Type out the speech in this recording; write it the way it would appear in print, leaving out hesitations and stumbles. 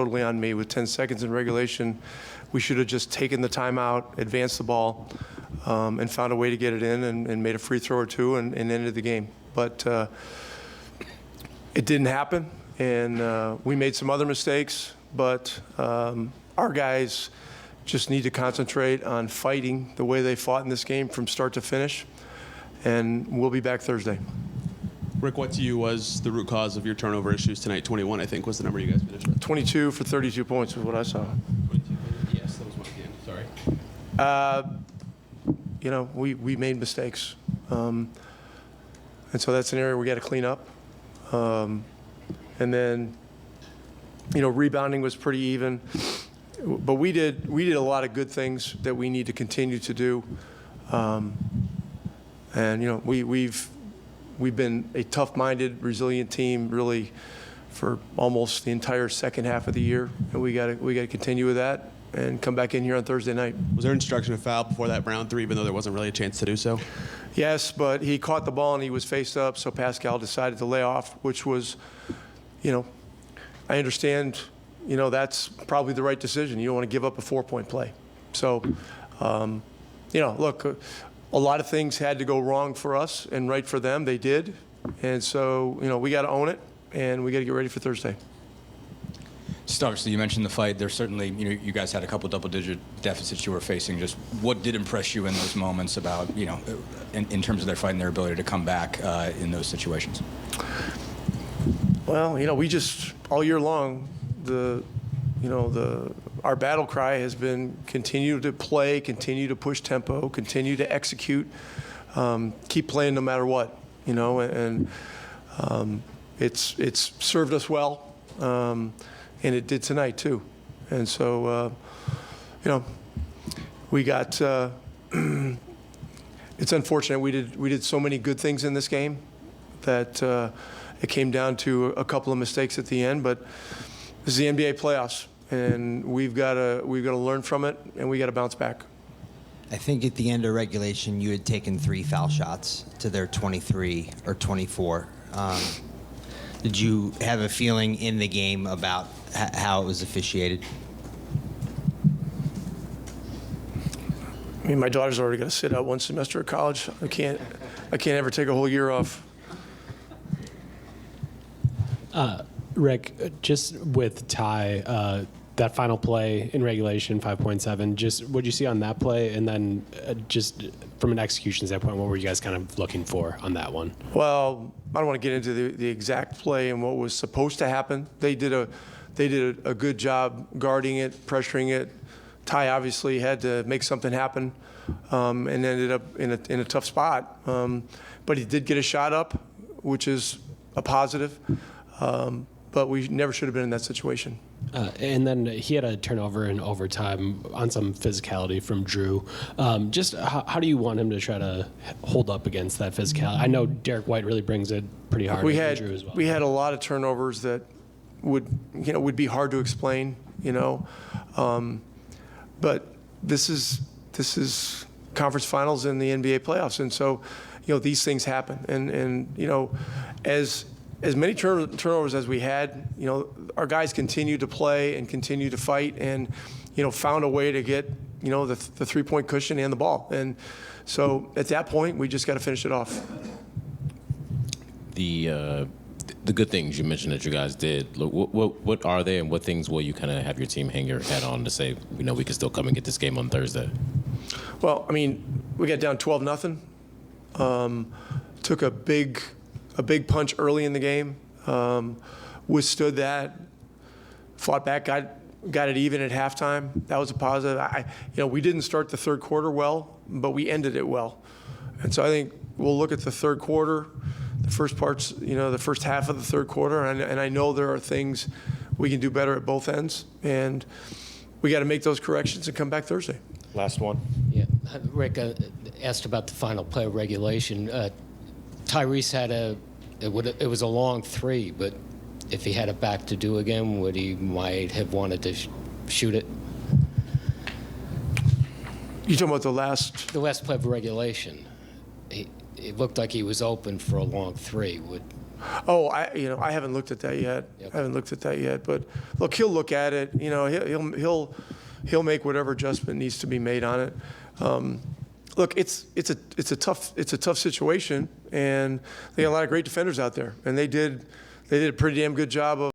totally on me. With 10 seconds in regulation, we should have just taken the timeout, advanced the ball, and found a way to get it in and made a free throw or two and ended the game. But it didn't happen, and we made some other mistakes, but our guys just need to concentrate on fighting the way they fought in this game from start to finish, and we'll be back Thursday. Rick, what to you was the root cause of your turnover issues tonight? 21, I think, was the number you guys finished with. 22 for 32 points is what I saw. 22, yes, that was one again. Sorry. We made mistakes. And so that's an area we got to clean up. And then, rebounding was pretty even. But we did a lot of good things that we need to continue to do. And we've been a tough-minded, resilient team really for almost the entire second half of the year, and we got to continue with that and come back in here on Thursday night. Was there instruction to foul before that round three, even though there wasn't really a chance to do so? Yes, but he caught the ball and he was faced up, so Pascal decided to lay off, which was, I understand, that's probably the right decision. You don't want to give up a 4-point play. So, look, a lot of things had to go wrong for us and right for them. They did. And so, we got to own it, and we got to get ready for Thursday. Just obviously, you mentioned the fight. There's certainly, you guys had a couple double-digit deficits you were facing. Just what did impress you in those moments about, in terms of their fight and their ability to come back in those situations? Well, we just, all year long, our battle cry has been continue to play, continue to push tempo, continue to execute, keep playing no matter what, and it's served us well, and it did tonight too. And so, we got. It's unfortunate we did so many good things in this game that it came down to a couple of mistakes at the end, but this is the NBA playoffs. And we've got to learn from it, and we got to bounce back. I think at the end of regulation, you had taken 3 foul shots to their 23 or 24. Did you have a feeling in the game about how it was officiated? I mean, my daughter's already got to sit out one semester of college. I can't ever take a whole year off. Rick, just with Ty, that final play in regulation, 5.7, just what did you see on that play? And then just from an execution standpoint, what were you guys kind of looking for on that one? Well, I don't want to get into the exact play and what was supposed to happen. They did a good job guarding it, pressuring it. Ty obviously had to make something happen and ended up in a tough spot. But he did get a shot up, which is a positive. But we never should have been in that situation. And then he had a turnover in overtime on some physicality from Drew. Just how do you want him to try to hold up against that physicality? I know Derek White really brings it pretty hard. We Drew as well. We had a lot of turnovers that would be hard to explain. But this is conference finals in the NBA playoffs, and so these things happen. And as many turnovers as we had, our guys continued to play and continued to fight and, found a way to get, the 3-point cushion and the ball. And so at that point, we just got to finish it off. The good things you mentioned that you guys did, what are they, and what things will you kind of have your team hang your hat on to say, we can still come and get this game on Thursday? Well, I mean, we got down 12-0. Took a big punch early in the game, withstood that, fought back, got it even at halftime. That was a positive. We didn't start the third quarter well, but we ended it well. And so I think we'll look at the third quarter, the first parts, the first half of the third quarter, and I know there are things we can do better at both ends, and we got to make those corrections and come back Thursday. Last one. Yeah, Rick asked about the final play of regulation. Tyrese had it was a long 3, but if he had it back to do again, would he might have wanted to shoot it? You talking about the last play of regulation? It looked like he was open for a long 3. Oh, I haven't looked at that yet. Yep. I haven't looked at that yet. But look, he'll look at it. You know, he'll make whatever adjustment needs to be made on it. Look, it's a tough situation, and they got a lot of great defenders out there, and they did a pretty damn good job of